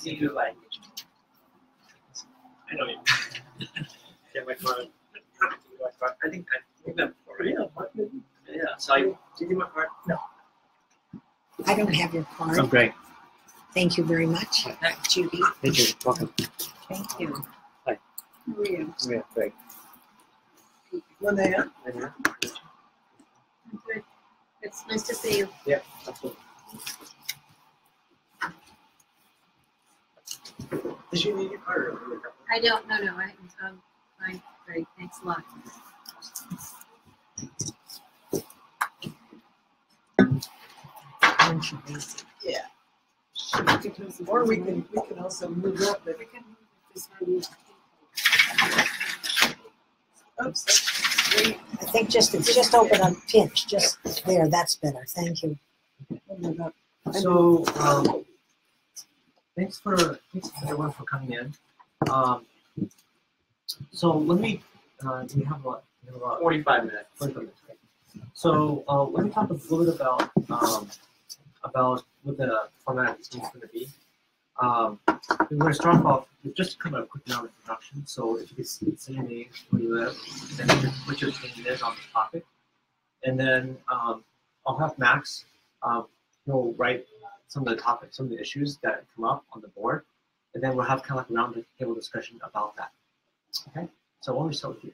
see you like. I know you. Get my card. I think I did that before, right? Yeah. So did you get my card? No. I don't have your card. Oh, great. Thank you very much. Judy. Thank you. Welcome. Thank you. Hi. Maria. Yeah, great. Linnea. Good. It's nice to see you. Yeah, absolutely. Did you need your card? I don't. No. I'm great. Thanks a lot. Yeah. Or we can also move up. But we can move this one. Oops. I think it's just open on pinch. Just there. That's better. Thank you. So, thanks everyone for coming in. So let me. We have about 45 minutes. 45 minutes. Right? So let me talk a little bit about what the format is going to be. We're going to start off with just kind of a quick introduction. So if you could say your name, where you live, and what your opinion is on the topic, and then I'll have Max. He'll write some of the topics, some of the issues that come up on the board, and then we'll have kind of like a round table discussion about that. Okay. So why don't we start with you?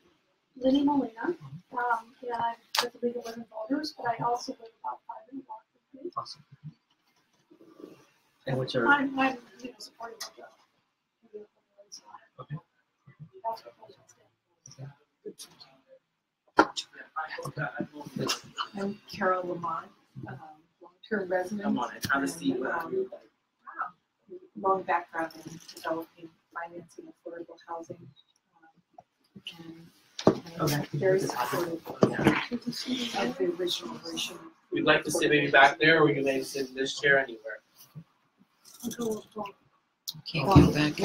Lily Molina. Yeah, I'm with the League of Women Voters, but I also live about 5 minutes walk from me. Awesome. And what's your? I'm supporting the job. Okay. That's what Okay. I'm Carol Lamont, long-term resident. Come on, have a seat. Long background in developing, financing affordable housing. And Okay. very supportive of the original version. We'd like to sit maybe back there, or we can maybe sit in this chair anywhere. Can't go back.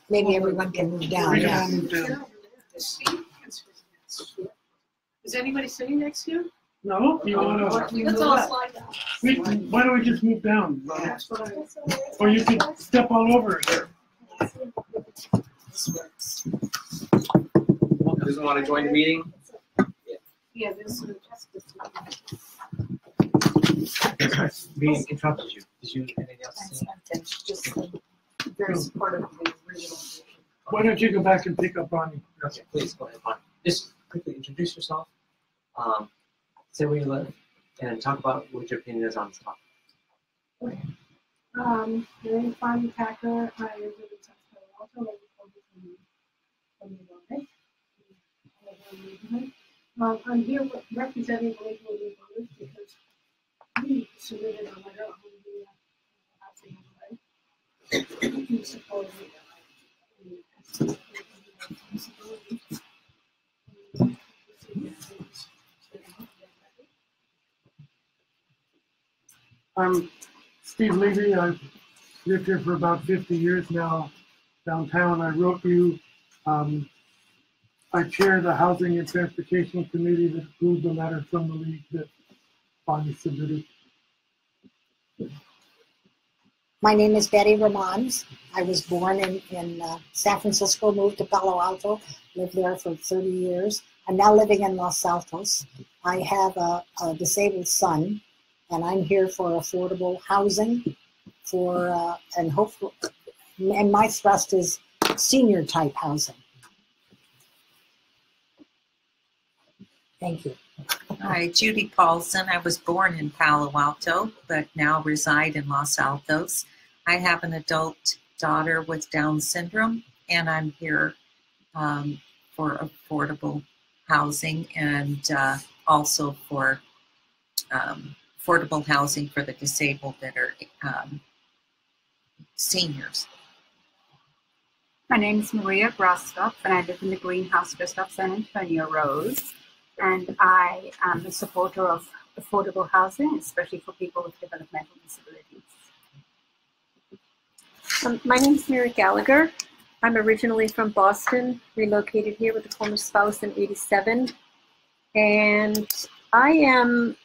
Maybe everyone can move down. Yeah. Is anybody sitting next to you? No, you want to? Let's all slide down. Why don't we just move down? That's what I. Or you could step all over it there. Doesn't want to join the meeting? Yeah, this is We interrupted you. Did you have anything else to say? Just very supportive of the original version. Why don't you go back and pick up on Okay, please go ahead. Just quickly introduce yourself, say where you live, and talk about what your opinion is on this topic. my name's Tanaka. I live in South Carolina. From the North. I'm here representing the League of Women Voters because we submitted a letter on the housing overlay. We support I'm Steve Levy. I've lived here for about 50 years now, downtown. I wrote you. I chair the Housing and Transportation Committee that approved the letter from the league that Bonnie submitted. My name is Betty Ramons. I was born in San Francisco, moved to Palo Alto, lived there for 30 years. I'm now living in Los Altos. I have a disabled son, and I'm here for affordable housing and hopefully, and my thrust is senior type housing. Thank you. Hi, Judy Paulson. I was born in Palo Alto, but now reside in Los Altos. I have an adult daughter with Down syndrome, and I'm here for affordable housing and also for affordable housing for the disabled that are seniors. My name is Maria Grostoff, and I live in the greenhouse just off San Antonio Road. And I am a supporter of affordable housing, especially for people with developmental disabilities. My name is Mary Gallagher. I'm originally from Boston, relocated here with a former spouse in '87. And I am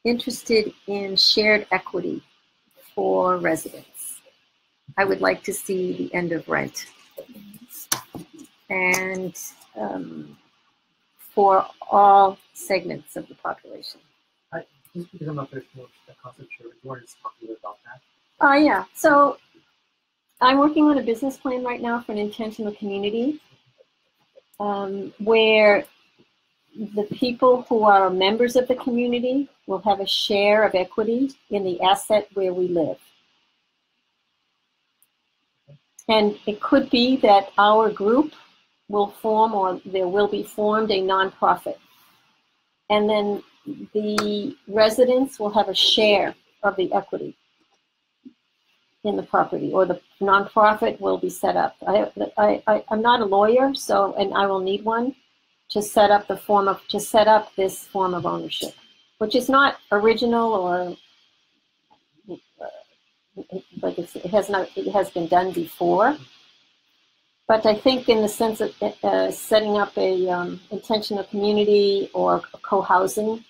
interested in shared equity for residents. I would like to see the end of rent. And for all segments of the population. Just because I'm not very familiar with the concept, sure, do you want to just talk a little bit about that? Yeah. So I'm working on a business plan right now for an intentional community where the people who are members of the community will have a share of equity in the asset where we live. And it could be that our group will form, or there will be formed, a nonprofit. And then the residents will have a share of the equity in the property, or the nonprofit will be set up. I'm not a lawyer, so, and I will need one to set up this form of ownership, which is not original or like it has been done before. But I think in the sense of setting up a intentional community or co-housing,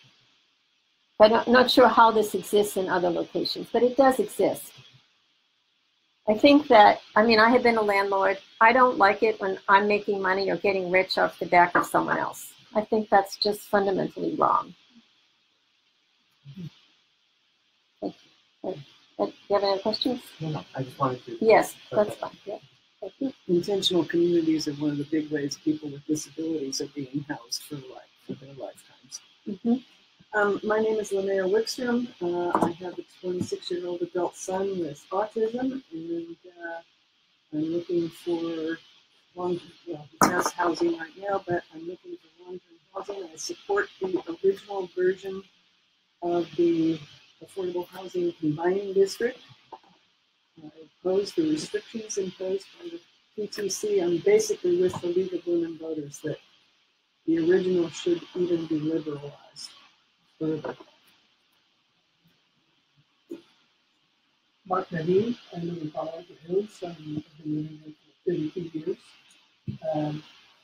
but I'm not sure how this exists in other locations, but it does exist. I think that, I mean, I have been a landlord. I don't like it when I'm making money or getting rich off the back of someone else. I think that's just fundamentally wrong. Do you have any questions? No, I just wanted to. Yes, that's fine. Yeah. Thank you. Intentional communities are one of the big ways people with disabilities are being housed for their lifetimes. Mm-hmm. My name is Linnea Wickstrom. I have a 26-year-old adult son with autism, and I'm looking for he has housing right now, but I'm looking for long-term housing. I support the original version of the Affordable Housing Combining District. I oppose the restrictions imposed by the PTC. I'm basically with the League of Women Voters that the original should even be liberalized further. Mark Nadeem, I live in Palo Alto Hills. I've been living there for 32 years.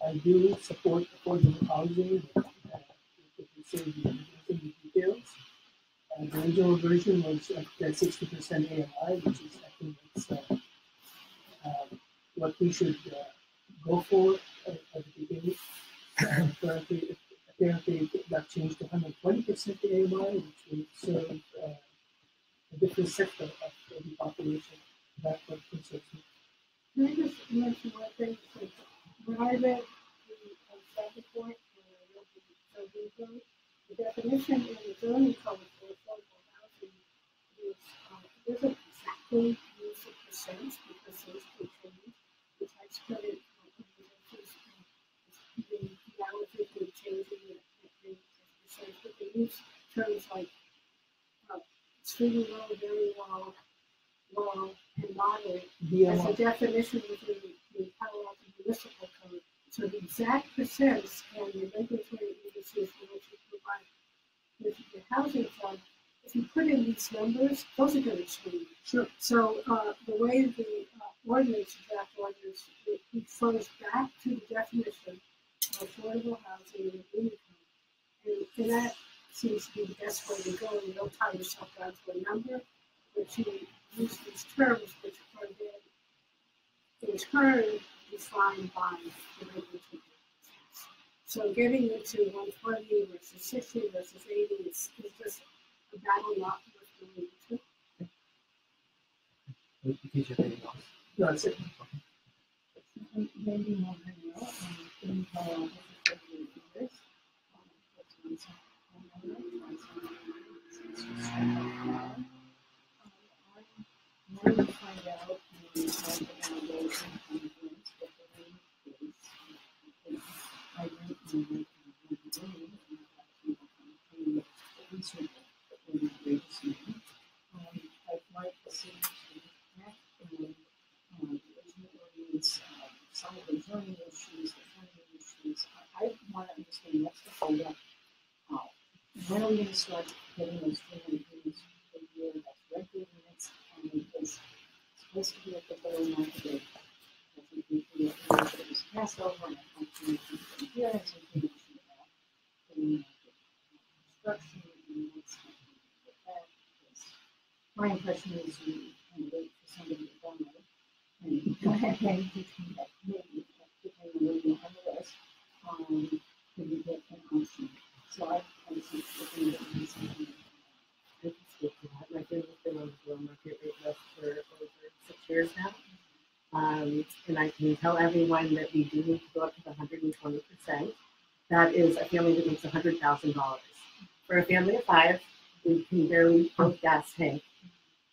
I do support affordable housing. If you say the details. The original version was at 60% AMI, which is, I think, it's, what we should go for at the beginning. Apparently, that changed to 120% AMI, which would serve a different sector of the population. That's what concerns me. Can I just mention one thing? When I read the staff report, the definition in the zoning code for affordable housing is doesn't exactly use the percent because those can change. The tax credit the relatively changing the percent, but they use terms like extremely low, very low, low, and moderate as a definition within the Palo Alto Municipal Code. So the exact percents and the regulatory agencies for which you provide with the housing fund, if you put in these numbers, those are going to change. Sure. So the way the ordinance, draft ordinance, it refers back to the definition of affordable housing and income. And that seems to be the best way to go. You don't tie yourself down to a number, but you use these terms which are then in turn defined by the regulatory agencies. So getting into 120 versus 60 versus 80 is just a battle not worth going into. Did you have anything else? No, that's it. Maybe more general, in Palo Alto for 38 years. I wanted to find out the foundation and rent that the rent is. I rent my rent in the beginning, and I've actually become a researcher in the greatest name. I'd like the city to act in the original ordinance, some of the zoning issues, the funding issues. I want to understand what's the holdup. When are we going to start getting those 300 units per year? That's rental units, and it's supposed to be at the very market rate. I think we have to was passed over, and I want to make here as information about the construction and what's happening with that. Because my impression is you kind of wait for somebody to download had many between that maybe depending on where you have the list, could we get an option? So I was looking at these. I can speak to that. My family's been on the below market rate list for over 6 years now. And I can tell everyone that we do need to go up to the 120%. That is a family that makes $100,000. For a family of 5, we can barely fill gas tank,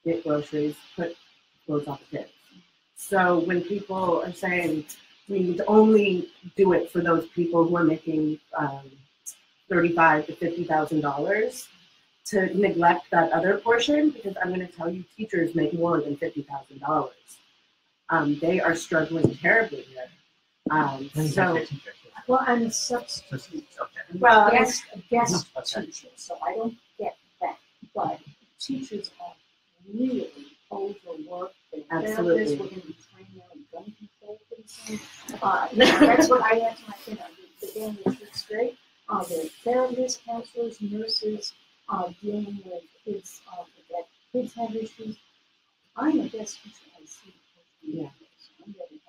get groceries, put clothes on the kids. So when people are saying we need to only do it for those people who are making $35,000 to $50,000, to neglect that other portion, because I'm going to tell you, teachers make more than $50,000. They are struggling terribly here. Well, I'm a substitute. Well, Guest teacher, so I don't get that. But teachers are really overworked. Absolutely. We're going to be training on gun control pretty soon. That's what I asked my kid. The game is straight. They're therapists, counselors, nurses, dealing with kids that kids have issues. I'm a guest teacher. I see. Yeah. I'm really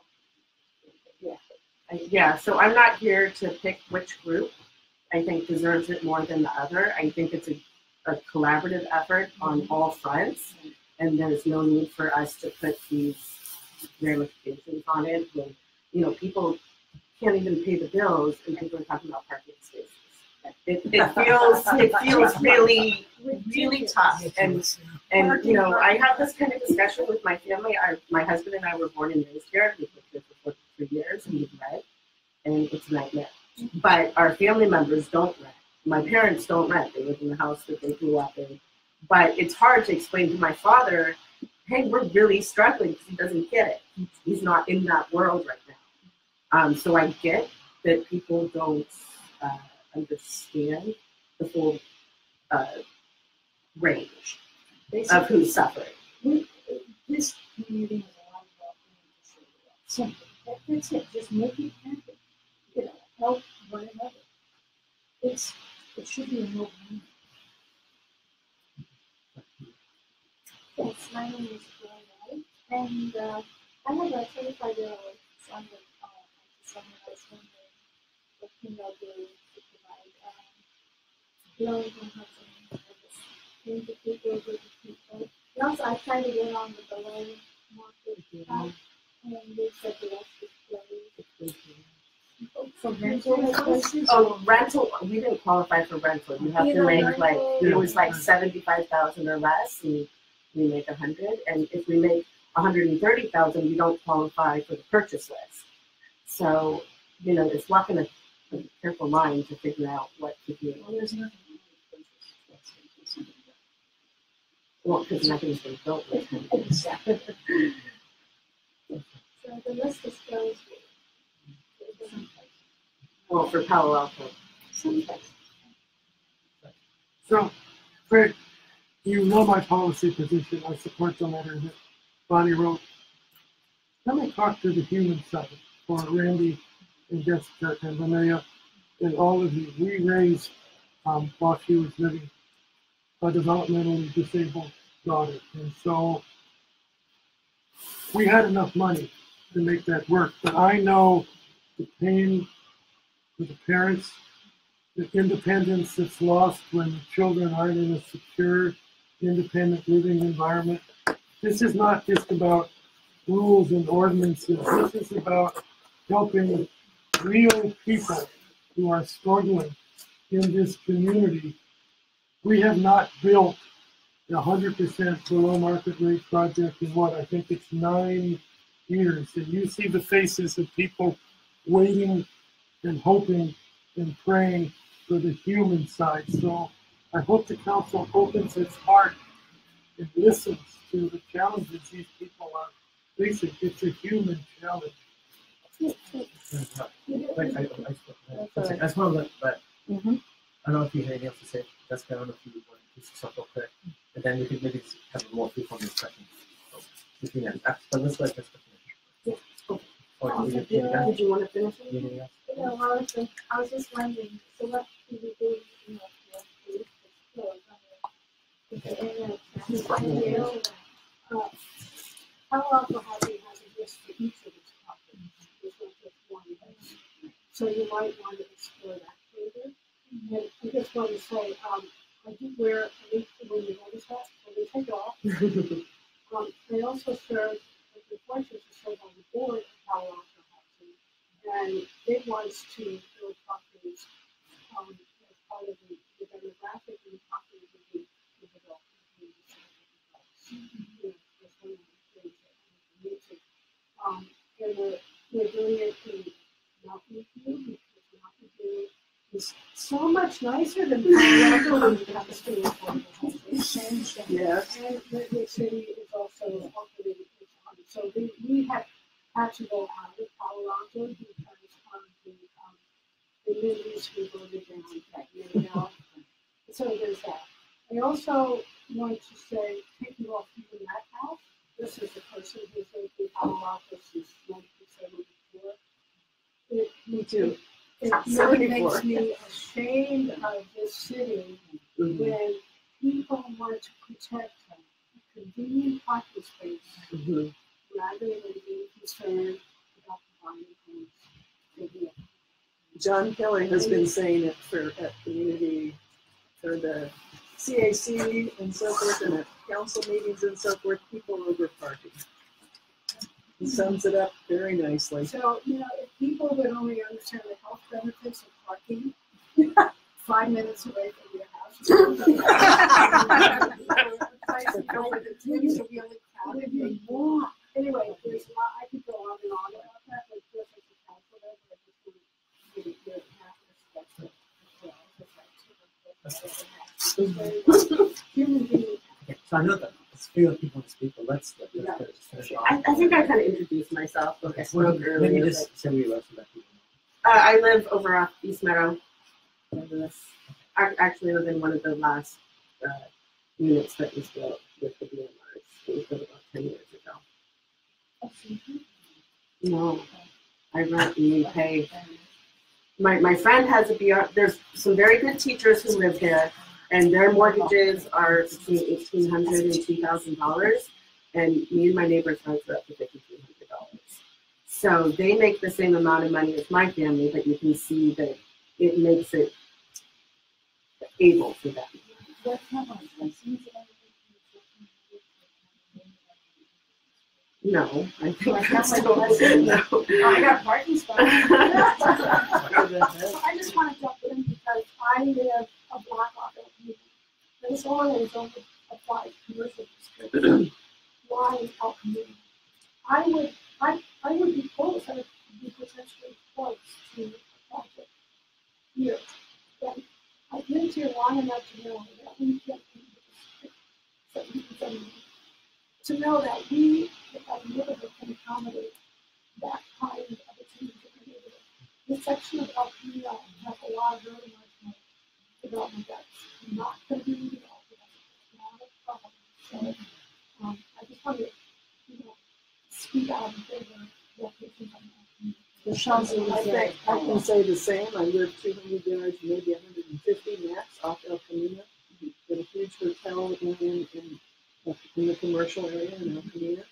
Yeah, so I'm not here to pick which group I think deserves it more than the other. I think it's a collaborative effort on all fronts, and there's no need for us to put these ramifications on it when, people can't even pay the bills and people are talking about parking spaces. It feels really, really tough. And I have this kind of discussion with my family. My husband and I were born and raised here. We've lived here for 43 years and we've rent, and it's a nightmare. But our family members don't rent. My parents don't rent. They live in the house that they grew up in. But it's hard to explain to my father, hey, we're really struggling because he doesn't get it. He's not in that world right now. So I get that people don't understand the full range of who's suffering. This community has a lot of welcoming to show you. Simple. That's it. Just make it happen. Help one another. It should be a no-brainer. Yes, my name is Joy, and I have a 25-year-old son with autism, and I was wondering what can y'all do to provide low-income housing service to people, to people. And also, I tried to get on with the low market, and they said the rest is closed. For rental places? Oh, rental, we didn't qualify for rental. You have to make it was like 75,000 or less, and we make 100. And if we make 130,000, we don't qualify for the purchase list. So, it's walking a careful line to figure out what to do. Well, there's nothing wrong with purchase. Well, because nothing's been built. Exactly. So the list is closed. Well, for Palo Alto. So, Greg, you know my policy position. I support the letter that Bonnie wrote. Let me talk to the human side for Randy and Jessica and Linnea and all of you. We raised, while she was living, a developmentally disabled daughter. And so we had enough money to make that work. But I know the pain for the parents, the independence that's lost when the children aren't in a secure, independent living environment. This is not just about rules and ordinances. This is about helping real people who are struggling in this community. We have not built a 100% below market rate project in what, I think it's 9 years. And you see the faces of people waiting and hoping and praying for the human side. So I hope the council opens its heart and listens to the challenges these people are facing. It's a human challenge. I just want to let, I don't know if you have anything else to say. Jessica, I don't know if you want to do something real quick. And then we could maybe have more people in discussion. So, but let's let Jessica finish. Did you want to finish? Anything else? I was just wondering, so what can we do, How often have you had a list for each of So you might want to explore that further. And I just want to say, I do wear a leaf when you notice that, when they take off. They also serve, the fortunate to serve on the board of Palo Alto Housing, and it wants to build properties as part of the demographic and the property of the development community. That's one of the things that we need to. And we're doing it in Mountain View because Mountain View is so much nicer than Palo Alto when it comes to affordable housing. Yes. And the city is also operating. So we had to go out of Palo Alto because the new use we voted down that year now. So there's that. I also want to say, taking off even that house, this is the person who's lived in Palo Alto since 1974. Me too. It really makes me ashamed of this city when people want to protect a convenient parking space rather than being concerned about providing homes. John Kelly has been saying it at community, for the CAC and so forth, and at council meetings and so forth, people over parking. He sums it up very nicely. So, if people would only understand the health benefits of parking 5 minutes away from your house, anyway, there's a lot, I could go on and on about that, but just as a councilor, I just want to give you human being. Okay, so I know that it's few people to speak, but let's finish off. I think I kind of introduced myself. I spoke earlier. Maybe just say where you live so that people I live over off East Meadow. I actually live in one of the last units that was built with the BMRs. It was built about 10 years ago. No, I rent and we pay. My friend has a BR. There's some very good teachers who live there, and their mortgages are between $1,800 and $2,000. And me and my neighbor's rents are up to $5,300. So they make the same amount of money as my family, but you can see that it makes it able for them. No, I think that's no. I got parking spots. I just want to jump in because I live a block off of you. This ordinance only applies commercial districts. Why in our community? I would be close. I would be potentially close to a project here. But I've lived here long enough to know that we get to know that we, as a neighborhood, can accommodate that kind of a change in the neighborhood. This section of El Camino has a lot of very much development that's not going to be redeveloped. It's not a problem. So I just want to, speak out in favor of locations on that. I can say the same. I live 200 yards, maybe 150 max off El Camino. Got a huge hotel in the commercial area in El Camino.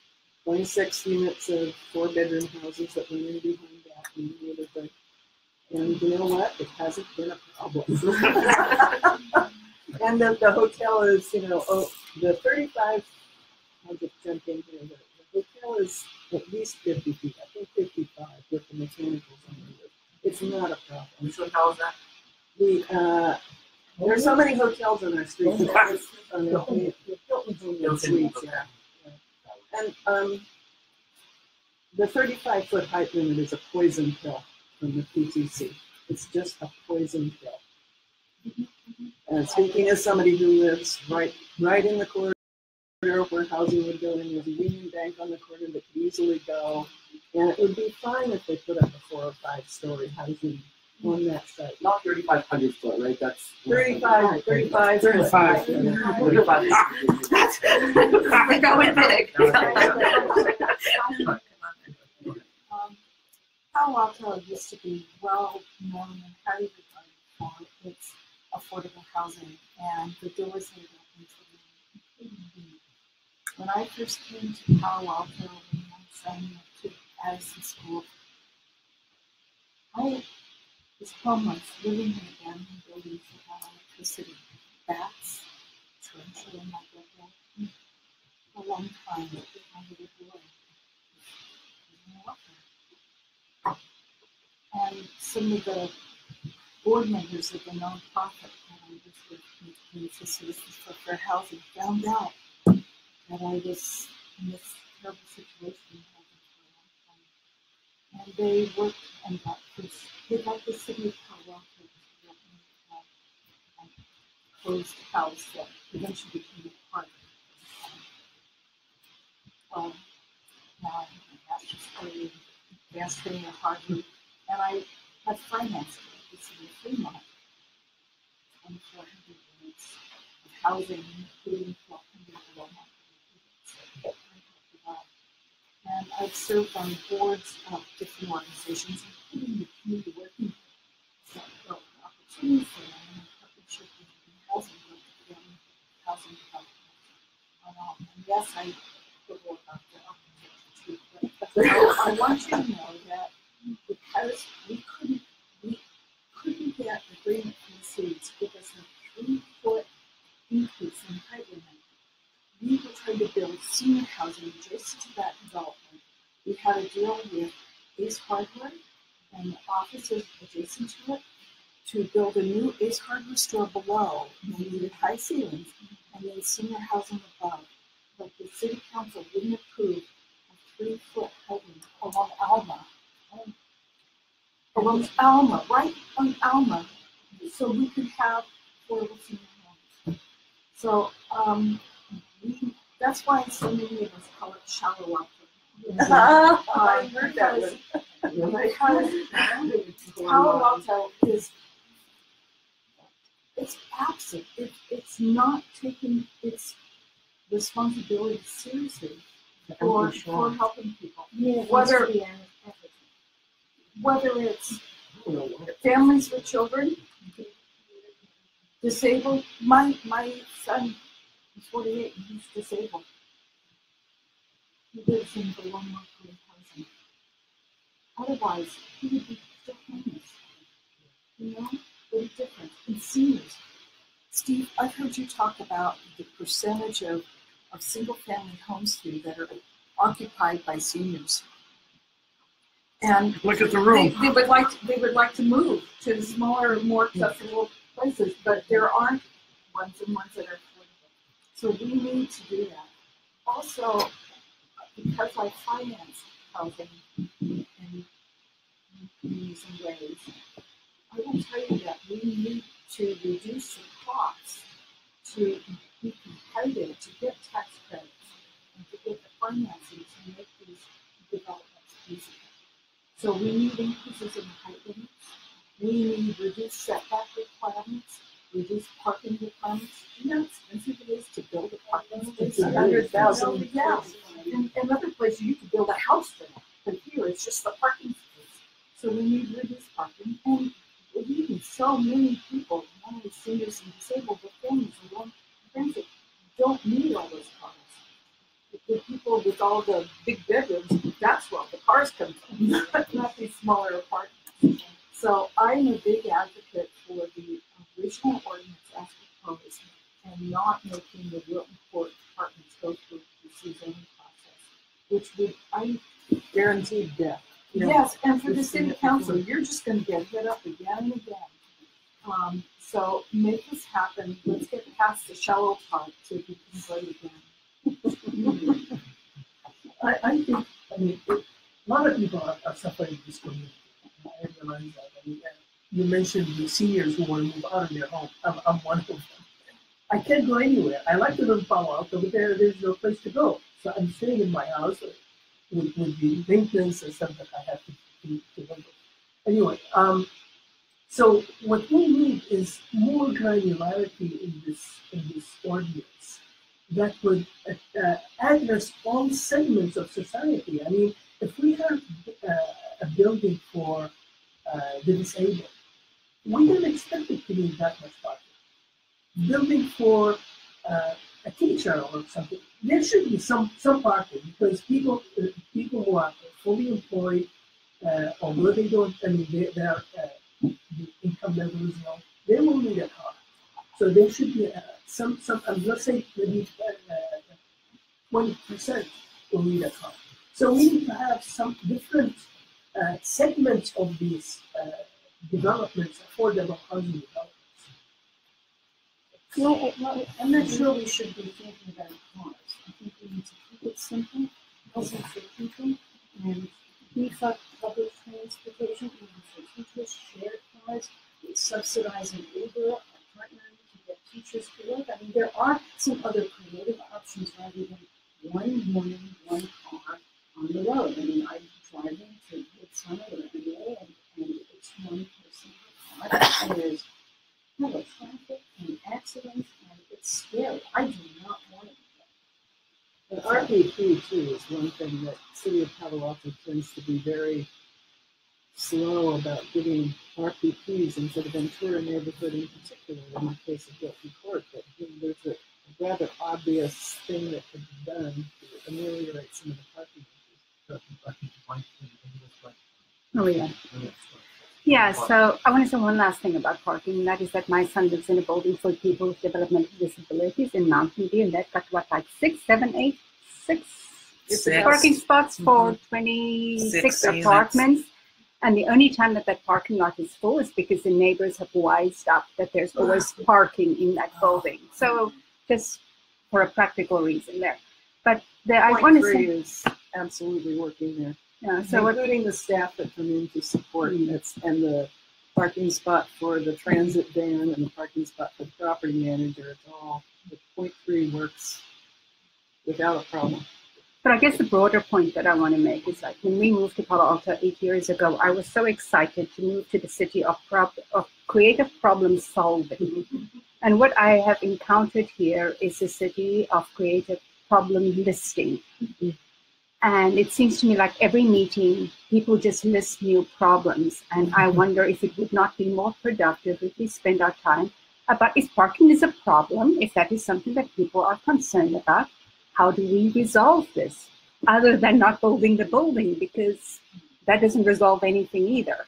26 units of 4-bedroom houses that went in behind that in the neighborhood. And you know what? It hasn't been a problem. And the hotel is, the 35, I'll just jump in here. The hotel is at least 50 feet, I think 55 with the mechanicals on the roof. It's not a problem. Which hotel is that? There's so many hotels on our street. The Hilton Suites, yeah. And the 35-foot height limit is a poison pill from the PTC. It's just a poison pill. And speaking as somebody who lives right in the corridor where housing would go in, there's a Union Bank on the corner that could easily go, and it would be fine if they put up a 4 or 5-story housing on that site. Not 3,500 foot, right? That's 35. We're going big. Palo Alto used to be well known and highly regarded for its affordable housing, and the doors that it opened to them. When I first came to Palo Alto, when my son went to Addison School, I It's 12 months living in abandoned buildings without electricity. Bats, tarantula might get there. For a long time, with my little boy. And some of the board members of the nonprofit that I was with, Community Citizens for Fair Housing, found out that I was in this terrible situation for a long time. And they worked and they got the city of Palo Alto to let me have a closed house that eventually became a park. Now I'm a master's degree in advanced training at Harvard, and I have financed the city of Fremont, 2,400 units of housing, including 1,200 below market units. And I've served on boards of different organizations, including the community working group that built an opportunity for them in partnership with the housing group, family housing development. And yes, I quibble about the architecture too, but I want you to know that because we couldn't get agreement from the city to give us a 3-foot increase in height limit, we were trying to build senior housing adjacent to that development. We had a deal with Ace Hardware and the offices adjacent to it to build a new Ace Hardware store below. We needed high ceilings and then senior housing above. But the city council wouldn't approve a 3-foot height limit along Alma. Along Alma, right on Alma, so we could have affordable senior homes. So that's why so many of us call it shallow water. I heard that one. Because Palo Alto it's absent. It's not taking its responsibility seriously for helping people. Yeah, Whether it's families with children, disabled. My son is 48 and he's disabled. He lives in below market housing. Otherwise, he would be still homeless. You know, what a difference. And seniors. Steve, I've heard you talk about the percentage of single-family homes here that are occupied by seniors. And look at the room. They would like to move to smaller, more accessible places, but there aren't ones that are affordable. So we need to do that. Also, because I finance housing in communities and ways, I will tell you that we need to reduce the costs to be competitive, to get tax credits, and to get the financing to make these developments feasible. So we need increases in height limits. We need reduced setback requirements, reduced parking requirements. You know how expensive it is to build a parking space? $100,000. Yeah. In other places, you could build a house for that. But here, it's just the parking space. So we need reduced parking. And we're leaving so many people, not only seniors and disabled, but families who don't need all those cars. The people with all the big bedrooms, that's where the cars come from, not these smaller apartments. So I'm a big advocate for the original ordinance as proposed and not making the Wilton Court apartments go through the zoning process, which would, Guaranteed death. yes, and for the city council, you're just going to get hit up again and again. So make this happen. Let's get past the shallow part so we can go again. I think, a lot of people are suffering this community. I realize that. You mentioned the seniors who want to move out of their home. I'm one of them. I can't go anywhere. I like to live in Palo Alto, but there's no place to go. So I'm staying in my house with the maintenance and stuff that I have to handle. Anyway, so what we need is more granularity in this ordinance that would address all segments of society. I mean, if we have a building for the disabled, we don't expect it to need that much parking. Building for a teacher or something, there should be some parking because people who are fully employed, although they don't, they are the income level is low, they will need a car. So there should be some let's say maybe 20% will need a car. So we need to have some different segments of these developments, affordable housing developments. Well, I'm not sure we should be thinking about cars. I think we need to keep it simple, housing for people, and beef up public transportation, even for teachers, shared cars, subsidizing Uber, or partnering to get teachers to work. I mean, there are some other creative options rather than one woman, one car on the road. I mean, I'm driving to Woodson every day, and it's one person per car, and there's hella traffic and accidents, and it's scary. I do not want to be But RPP too is one thing that City of Palo Alto tends to be very slow about giving RPPs into the Ventura neighborhood in particular in the case of Guilford Court. But there's a rather obvious thing that could be done to ameliorate some of the parking issues. Oh, yeah. Yeah, so I want to say one last thing about parking, and that is that my son lives in a building for people with developmental disabilities in Mountain View, and they've got what, like six parking spots for 26 apartments. And the only time that that parking lot is full is because the neighbors have wised up that there's always parking in that building. So just for a practical reason there. But I want to say is absolutely working there. Yeah, so including the staff that come in to support and the parking spot for the transit van and the parking spot for the property manager. It's all the 0.3 works without a problem. But I guess the broader point that I want to make is like when we moved to Palo Alto 8 years ago, I was so excited to move to the city of creative problem solving. And what I have encountered here is a city of creative problem listing. And it seems to me like every meeting, people just list new problems. And I wonder if it would not be more productive if we spend our time about if parking is a problem, if that is something that people are concerned about, how do we resolve this? Other than not building the building, because that doesn't resolve anything either.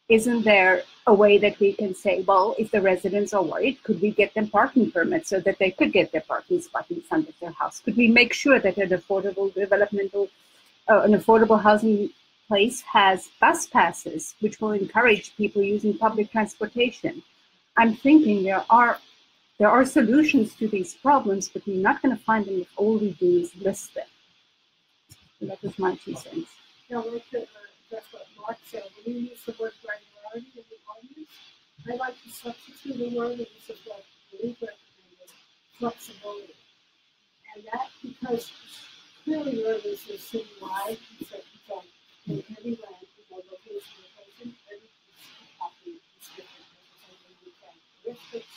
Isn't there a way that we can say, well, if the residents are worried, could we get them parking permits so that they could get their parking spot in front of their house? Could we make sure that an affordable housing place has bus passes, which will encourage people using public transportation? I'm thinking there are solutions to these problems, but we're not going to find them if all we do is list them. So that was my 2 cents. Now, that's what Mark said. When you use the word granularity in the audience, I like to substitute the word that use of what we recommended, flexibility. And that because clearly urban is citywide, in every land, location, every property is different. Characteristics,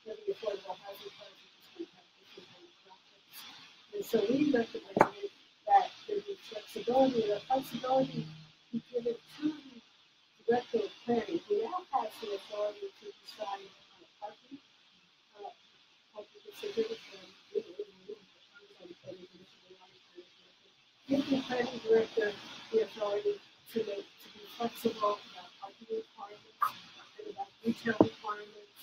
every affordable housing project is going to have different demographics. And so we recommended that there be flexibility, and the flexibility be given to the director of planning, who now has the authority to decide on a parking decision. Give the planning director the authority to be flexible about parking requirements, and about retail requirements,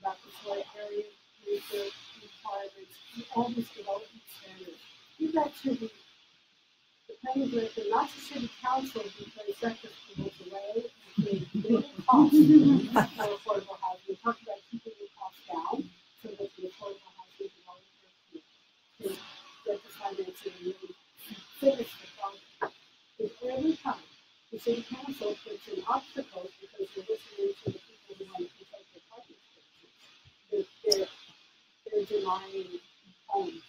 about the floor area requirements, all these development standards. Give that to the planning director, not to city council, because that just goes away and creates big costs for affordable housing. We talked about keeping the costs down so that the affordable housing developer can get the financing and really finish the project. If every time the city council puts in obstacles because they're listening to the people who want to protect their parking spaces, they're denying homes.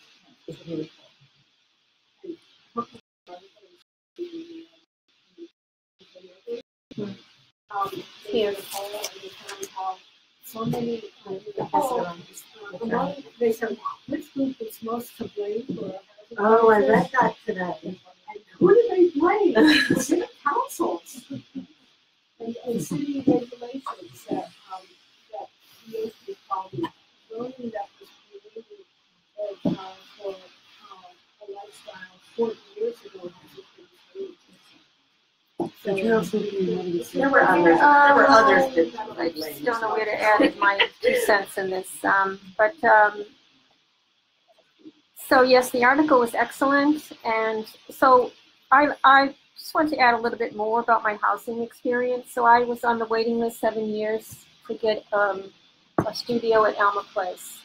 So many they said, which group is most to blame for I read that today. And who do they blame? City councils and city regulations that create the problem. Zoning that was created for a lifestyle 40 years ago hasn't been changed. Did you have something you wanted to say? There were others. There were others that I just don't know where to add my 2 cents in this. So yes, the article was excellent, and so I just want to add a little bit more about my housing experience. So I was on the waiting list 7 years to get a studio at Alma Place.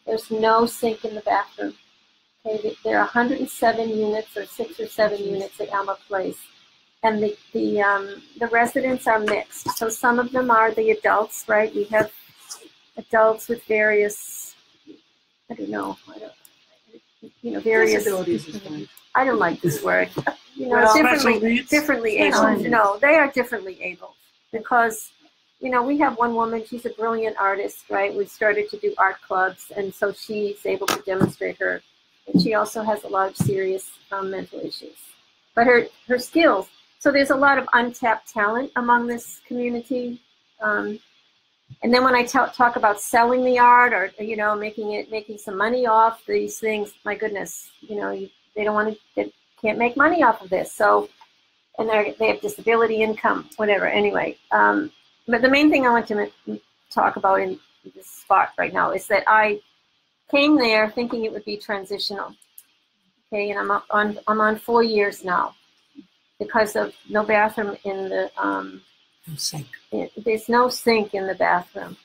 There's no sink in the bathroom. Okay, there are 107 units, or 6 or 7 units at Alma Place, and the residents are mixed. So some of them are the adults, right? We have adults with various, various. Disabilities is fine. I don't like this word. Special needs? Differently able. No, they are differently able because, we have one woman. She's a brilliant artist, right? We started to do art clubs, and so she's able to demonstrate her. And she also has a lot of serious mental issues. But her skills. So there's a lot of untapped talent among this community. And then when I talk about selling the art, or making some money off these things, my goodness, they can't make money off of this. So, and they have disability income, whatever. Anyway, but the main thing I want to talk about in this spot right now is that I came there thinking it would be transitional. Okay, and I'm on 4 years now because of no bathroom in the sink. There's no sink in the bathroom,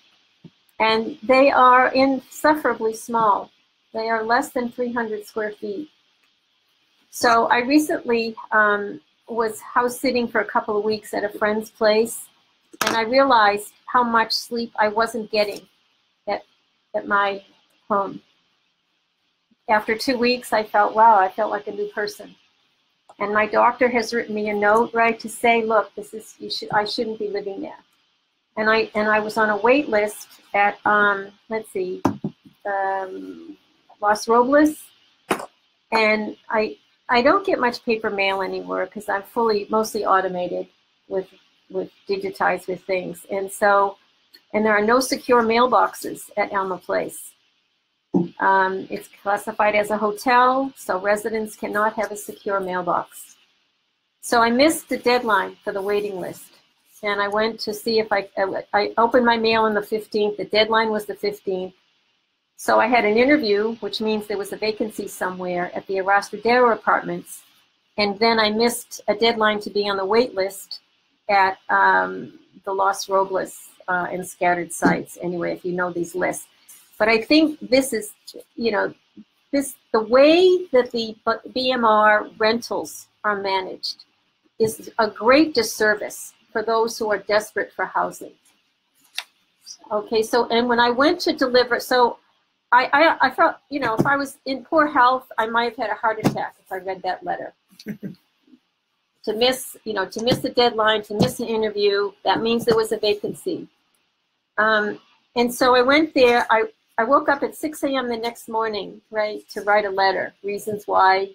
and they are insufferably small. They are less than 300 square feet. So I recently was house sitting for a couple of weeks at a friend's place, and I realized how much sleep I wasn't getting at my home. After 2 weeks, I felt like a new person. And my doctor has written me a note, right, to say, look, I shouldn't be living there. And I was on a wait list at Los Robles, and I don't get much paper mail anymore because I'm mostly automated with digitized with things, and there are no secure mailboxes at Alma Place. It's classified as a hotel, so residents cannot have a secure mailbox. So I missed the deadline for the waiting list, and I went to see if I opened my mail on the 15th. The deadline was the 15th. So I had an interview, which means there was a vacancy somewhere at the Arrastradero Apartments, and then I missed a deadline to be on the wait list at the Los Robles and scattered sites. Anyway, if you know these lists. But I think this is, the way that the BMR rentals are managed is a great disservice for those who are desperate for housing. Okay, and when I went to deliver, so I felt, if I was in poor health, I might have had a heart attack if I read that letter. To miss the deadline, to miss an interview, that means there was a vacancy. And so I went there. I woke up at 6 a.m. the next morning, right, to write a letter, reasons why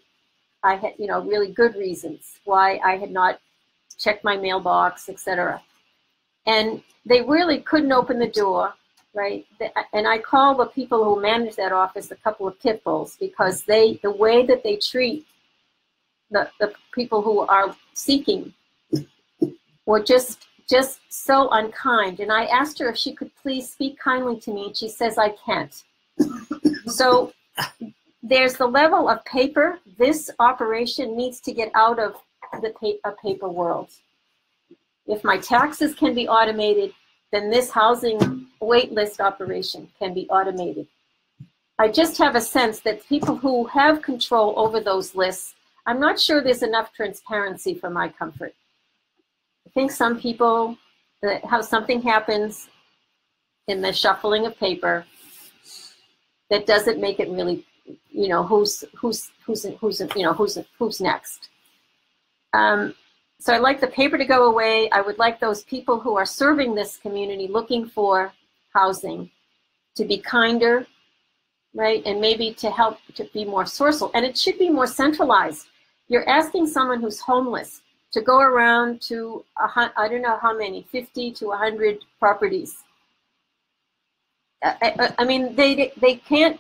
I had, really good reasons why I had not checked my mailbox, etc. And they really couldn't open the door, right? And I call the people who manage that office a couple of pit bulls because the way that they treat the people who are seeking were just so unkind. And I asked her if she could please speak kindly to me, and she says, I can't. So there's the level of paper. This operation needs to get out of the paper world. If my taxes can be automated, then this housing wait list operation can be automated. I just have a sense that people who have control over those lists, I'm not sure there's enough transparency for my comfort. I think some people, how something happens in the shuffling of paper that doesn't make it really, who's next. So I'd like the paper to go away. I would like those people who are serving this community looking for housing to be kinder, right? And maybe to help to be more sourceful. And it should be more centralized. You're asking someone who's homeless to go around to, I don't know how many, 50 to 100 properties. I mean, they can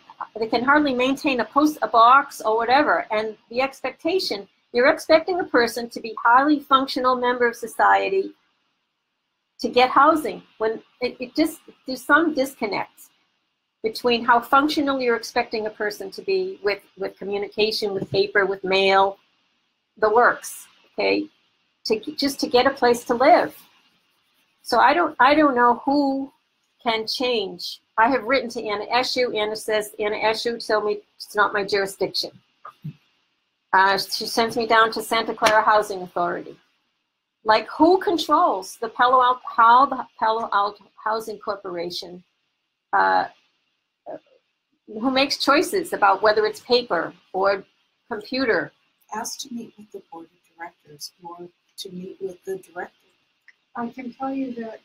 hardly maintain a box or whatever. And the expectation You're expecting a person to be highly functional member of society to get housing when it just, there's some disconnect between how functional you're expecting a person to be with communication, with paper, with mail, the works, okay, just to get a place to live. So I don't know who can change. I have written to Anna Eshu. Anna Eshu told me it's not my jurisdiction. She sends me down to Santa Clara Housing Authority. Like, who controls the how the Palo Alto Housing Corporation, who makes choices about whether it's paper or computer? Asked to meet with the board of directors or to meet with the director. I can tell you that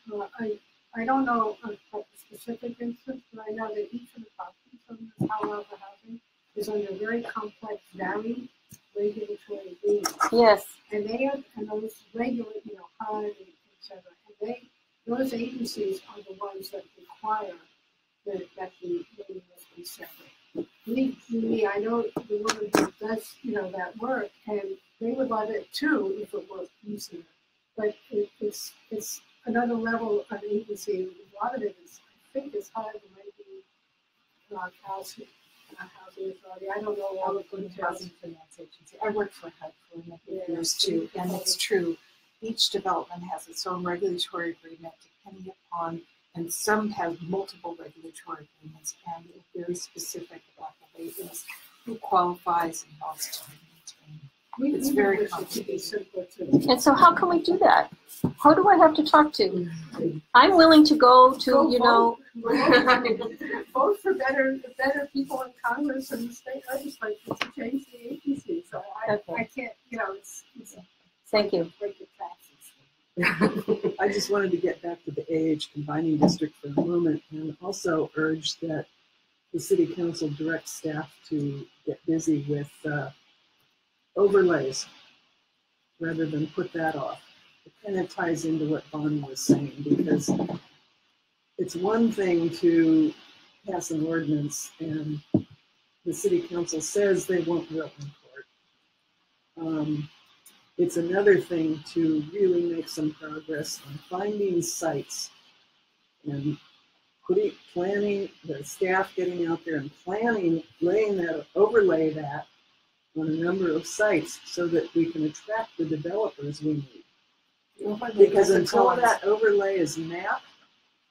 I don't know a specific instance, but I know that each of the properties of the Palo Alto Housing is under very complex, varied regulatory agreements. Yes. And they are, and those regular, HUD, et cetera, and those agencies are the ones that require that the building must be separate. I know the woman who does, that work, and they would love it too if it were easier. But it's another level of agency. A lot of it is, I think, is HUD, maybe housing authority. I don't know all the Housing Finance Agency. I worked for HUD for a number of years too, and it's true. Each development has its own regulatory agreement depending upon, and some have multiple regulatory agreements, and they're very specific about the way it is, who qualifies and how it's to be maintained. It's very complicated. And so how can we do that? How do I have to talk to? I'm willing to go to, vote for better people in Congress and the state legislature to change the agency. So I can't, it's Thank you. Break the taxes. I just wanted to get back to the AH combining district for a moment and also urge that the city council direct staff to get busy with overlays rather than put that off. It kind of ties into what Bonnie was saying, because it's one thing to pass an ordinance and the city council says they won't go in court. It's another thing to really make some progress on finding sites and planning, the staff getting out there and planning, overlay that on a number of sites so that we can attract the developers we need. Because until that overlay is mapped,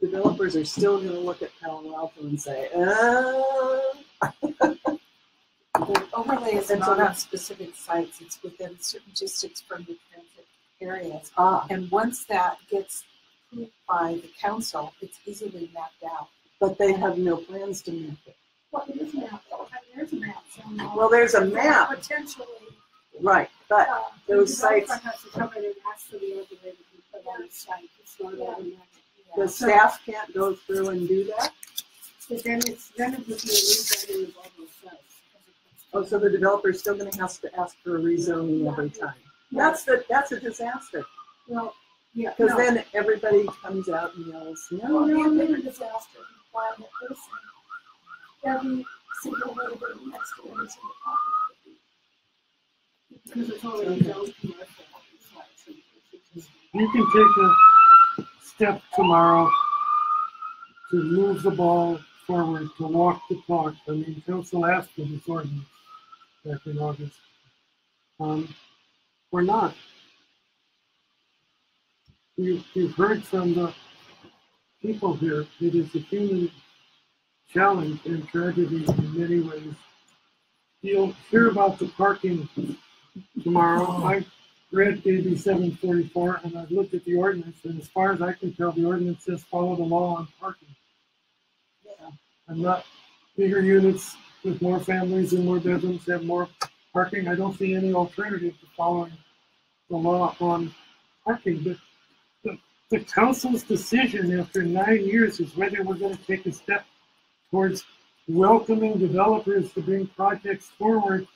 developers are still going to look at Palo Alto and say, The overlay is not on specific sites, it's within certain districts from the transit areas. And once that gets approved by the council, it's easily mapped out. But they have no plans to map it. Well, it is a map. There's a map. Well, there's a map. Potentially. Right, but those sites. The has to come in and ask for the overlay to be put on the site. It's not automatic. The staff can't go through and do that? But then it would be a rezoning of all those sites. Oh, so the developer's still going to have to ask for a rezoning every time. That's a disaster. Well, yeah. Because then everybody comes out and yells, no, Well, the bigger disaster why the person, every single little bit next to every single property. Because it's already zoned commercial. You can take a step tomorrow to move the ball forward, to walk the talk. I mean, council asked for this ordinance back in August. We're not. You've heard from the people here. It is a human challenge and tragedy in many ways. You'll hear about the parking tomorrow. I read AB 744 and I've looked at the ordinance, and as far as I can tell, the ordinance says follow the law on parking. I'm not bigger units with more families and more bedrooms have more parking. I don't see any alternative to following the law on parking. But the council's decision after 9 years is whether we're going to take a step towards welcoming developers to bring projects forward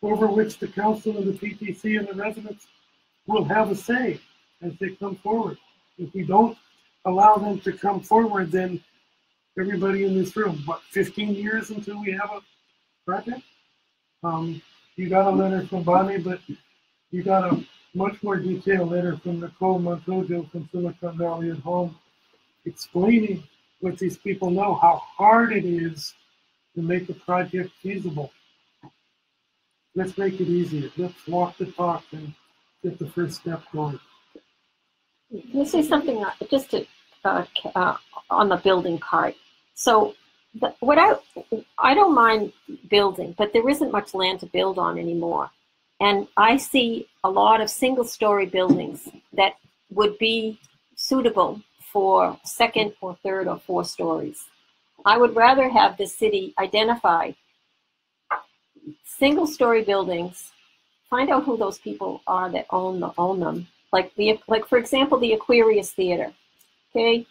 over which the council and the PTC and the residents will have a say as they come forward. If we don't allow them to come forward, then everybody in this room, 15 years until we have a project? You got a letter from Bonnie, but You got a much more detailed letter from Nicole Montojo from Silicon Valley at Home explaining what these people know, how hard it is to make a project feasible. Let's make it easier. Let's walk the talk and get the first step going. Can I say something just to, on the building part? So I don't mind building, but there isn't much land to build on anymore. And I see a lot of single-story buildings that would be suitable for second or third or fourth stories. I would rather have the city identify single-story buildings, find out who those people are that own them. Like for example, the Aquarius Theater. Okay,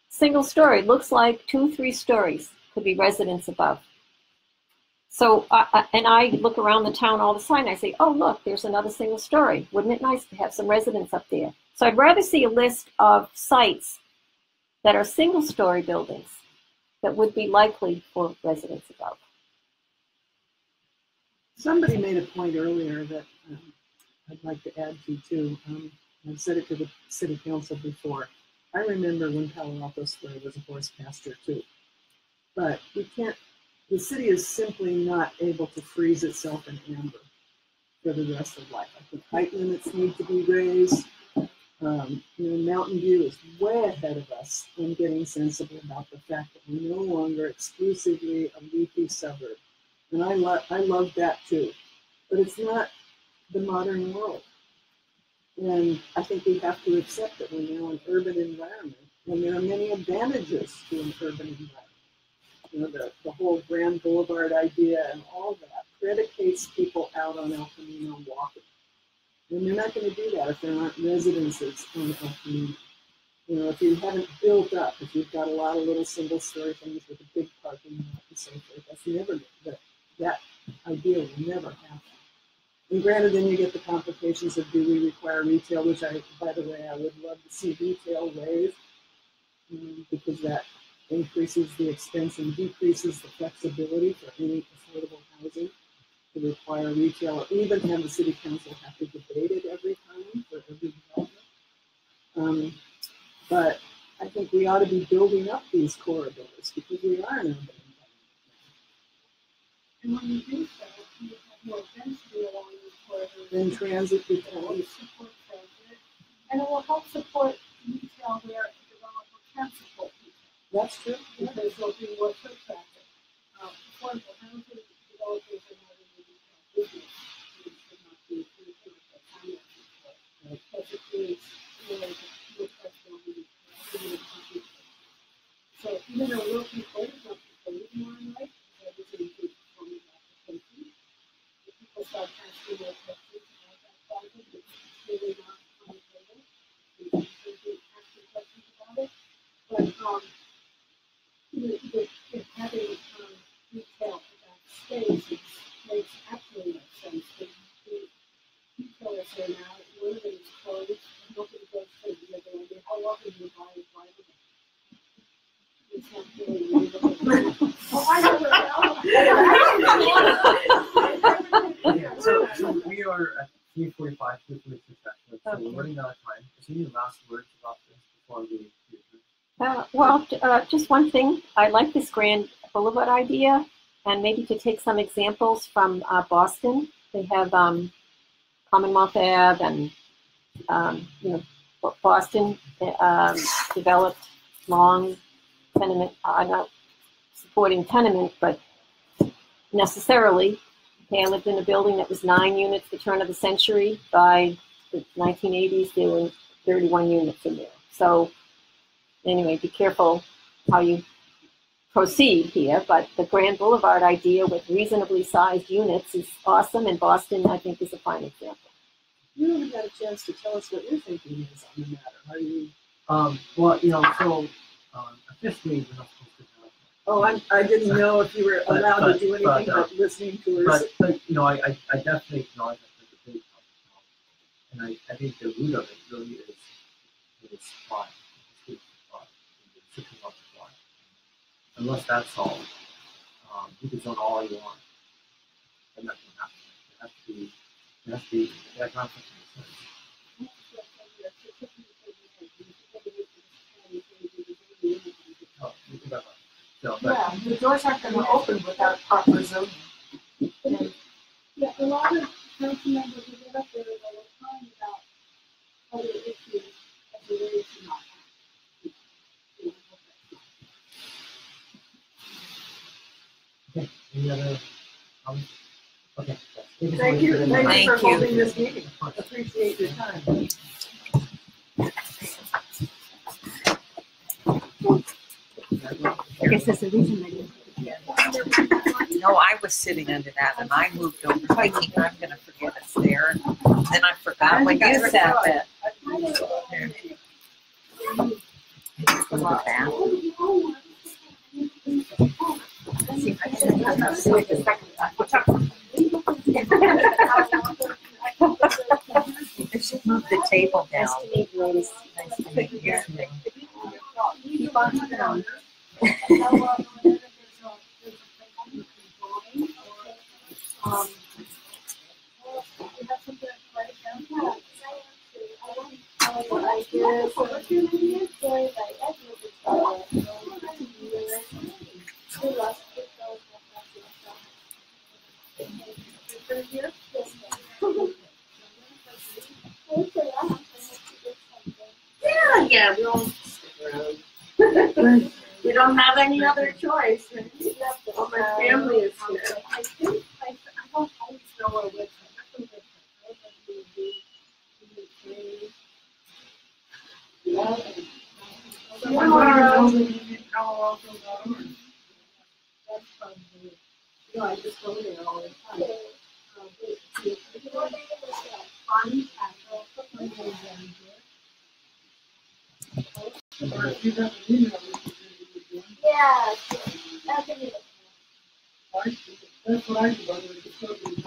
single story, looks like 2-3 stories, could be residents above. So, and I look around the town all the time and I say, oh, look, there's another single story. Wouldn't it nice to have some residents up there? So I'd rather see a list of sites that are single story buildings that would be likely for residents above. Somebody made a point earlier that I'd like to add to too. I've said it to the city council before. I remember when Palo Alto Square was a horse pasture too. But the city is simply not able to freeze itself in amber for the rest of life. I think height limits need to be raised. Mountain View is way ahead of us in getting sensible about the fact that we're no longer exclusively a leafy suburb. And I love that too. But it's not the modern world. And I think we have to accept that we're now an urban environment, and there are many advantages to an urban environment. The whole Grand Boulevard idea and all that predicates people out on El Camino walking. And they're not going to do that if there aren't residences on El Camino. If you haven't built up, if you've got a lot of little single-story things with a big parking lot and so forth, that idea will never happen. And granted, then you get the complications of do we require retail, which by the way, I would love to see retail waived, because that increases the expense and decreases the flexibility for any affordable housing to require retail, or even have the city council have to debate it every time for every development. But I think we ought to be building up these corridors because we are an urban environment. And when you do so, you have more density along these corridors. Then transit It will support transit, and it will help support retail where a developer can support retail. That's true. Because there'll be more foot traffic. Affordable housing developers are not in the retail business. It should not be anything that financing for. Because it creates more flexibility. So even though we'll be closed, not closed more in life, that is a good form of application. If people start asking more questions about that project, it's really not on the table. We should be asking questions about it. But having retail in that space makes absolutely no sense. The retailers are now, one of them is closed, and nobody goes to the other one. How often do you buy a vitamin? It's not really reasonable. Oh, I Yeah, so we are at 3:45, 3:46 actually, so we're running out of time. Is there any last words about this before we just one thing. I like this Grand Boulevard idea, and maybe to take some examples from Boston. They have Commonwealth Ave, and Boston developed long tenement. I'm not supporting tenement, but necessarily. Okay, I lived in a building that was 9 units at the turn of the century. By the 1980s, there were 31 units in there. So anyway, be careful how you proceed here, but the Grand Boulevard idea with reasonably sized units is awesome, and Boston, I think, is a fine example. You haven't had a chance to tell us what your thinking is on the matter. Are you? Officially, we're not supposed to have. Oh, I didn't know if you were allowed to do anything but listening to us. But I definitely acknowledge that there's a big problem, and I think the root of it really is supply. Supply. Unless that's solved, you can zone all you want, and that can happen. It has to be That's the conflict. Oh, you can go. So, but Yeah, the doors aren't going to open without proper zoning. Yeah, a lot of council members who get up there all the time about other issues as related to not okay, any other comments? Okay. Thank you for Thank you. holding this meeting. Appreciate your time. I guess there's a reason they didn't. No, I was sitting under that and I moved over thinking I'm gonna forget it's there. And then I forgot when you sat there. Look at that. See if I can wait a second. You should move the table down. Nice to meet you. Keep on going. Yeah, we won't stick around. We don't have any other choice. All my family is here. I think I don't always know where which No, I just go there all the time. Or if you have an email, Yeah, I'll give you that's what I do. I just go to